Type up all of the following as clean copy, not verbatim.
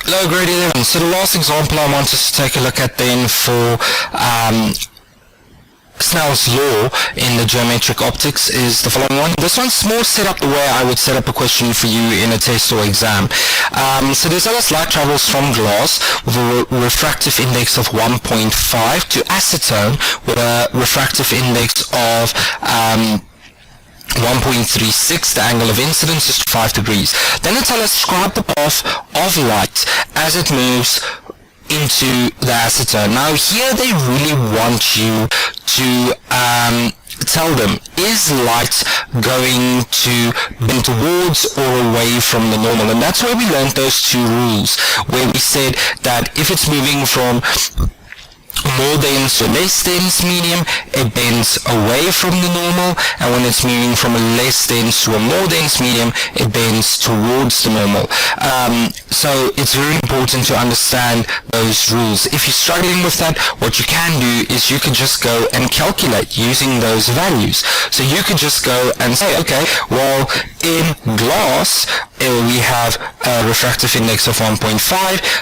Hello, grade 11. So the last example I want us to take a look at then for Snell's law in the geometric optics is the following one. This one's more set up the way I would set up a question for you in a test or exam. So there's other light travels from glass with a refractive index of 1.5 to acetone with a refractive index of 1.36, the angle of incidence is 5 degrees. Then it tells us describe the path of light as it moves into the acetone. Now here they really want you to tell them, is light going to bend towards or away from the normal? And that's where we learned those two rules, where we said that if it's moving from more dense to less dense medium, it bends away from the normal, and when it's moving from a less dense to a more dense medium, it bends towards the normal. So it's very important to understand those rules. If you're struggling with that, what you can do is you can just go and calculate using those values. So you could just go and say, okay, well, in glass, we have a refractive index of 1.5,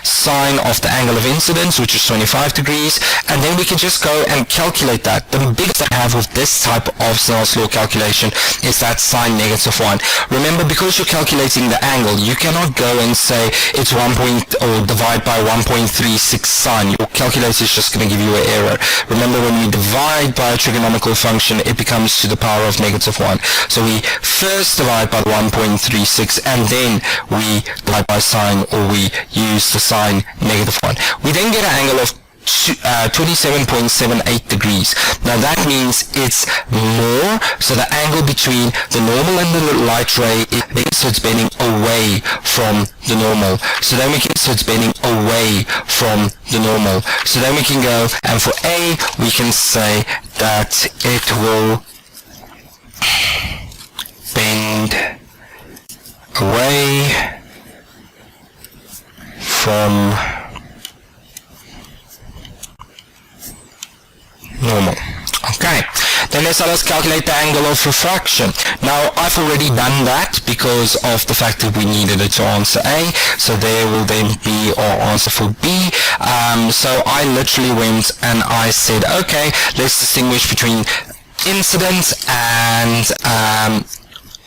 sine of the angle of incidence, which is 25 degrees, and then we can just go and calculate that. The biggest I have with this type of Snell's law calculation is that sine negative 1. Remember, because you're calculating the angle, you cannot go and say it's divide by 1.36 sine. Your calculator is just going to give you an error. Remember, when we divide by a trigonomical function, it becomes to the power of negative 1. So we first divide by 1.36 and then we divide by sine, or we use the sine negative 1. We then get an angle of 27.78 degrees. Now that means it's more, so the angle between the normal and the light ray is big, so it's bending away from the normal. So then we can, so it's bending away from the normal. So then we can go, and for A, we can say that it will bend away from normal. Okay, then let's calculate the angle of refraction. Now I've already done that because of the fact that we needed it to answer A, so there will then be our answer for B. So I literally went and I said, okay, let's distinguish between incidence and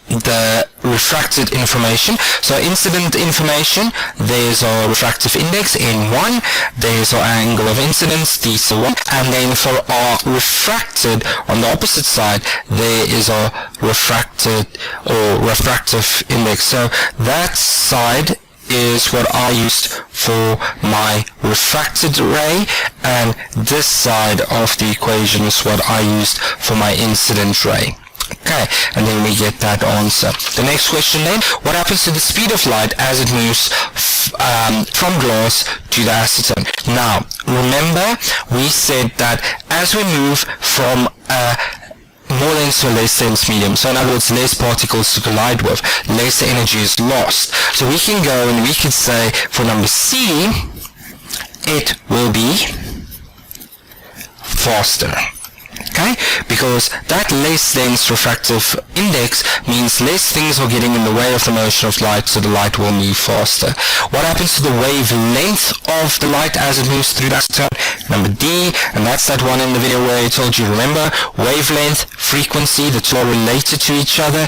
the refracted information. So incident information, there's our refractive index N1, there's our angle of incidence θ1, and then for our refracted on the opposite side, there is our refracted or refractive index. So that side is what I used for my refracted ray, and this side of the equation is what I used for my incident ray. Okay, and then we get that answer. The next question then, what happens to the speed of light as it moves from glass to the acetone? Now, remember, we said that as we move from more dense to a less dense medium, so in other words, less particles to collide with, less energy is lost. So we can go and we can say for number C, it will be faster. Okay, because that less dense refractive index means less things are getting in the way of the motion of light, so the light will move faster. What happens to the wavelength of the light as it moves through that acetone? Number D, and that's that one in the video where I told you, remember, wavelength, frequency, the two are related to each other.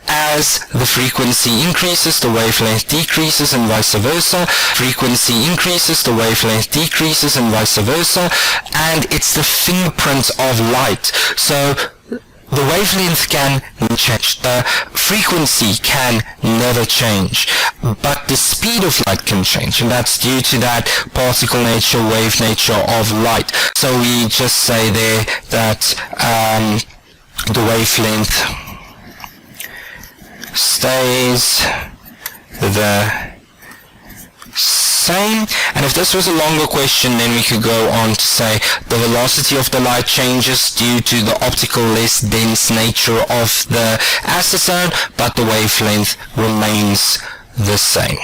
As the frequency increases, the wavelength decreases, and vice versa. Frequency increases, the wavelength decreases, and vice versa. And it's the fingerprint of light. So the wavelength can change, the frequency can never change, but the speed of light can change, and that's due to that particle nature, wave nature of light. So we just say there that the wavelength stays the same. And if this was a longer question, then we could go on to say the velocity of the light changes due to the optical less dense nature of the acetone, but the wavelength remains the same.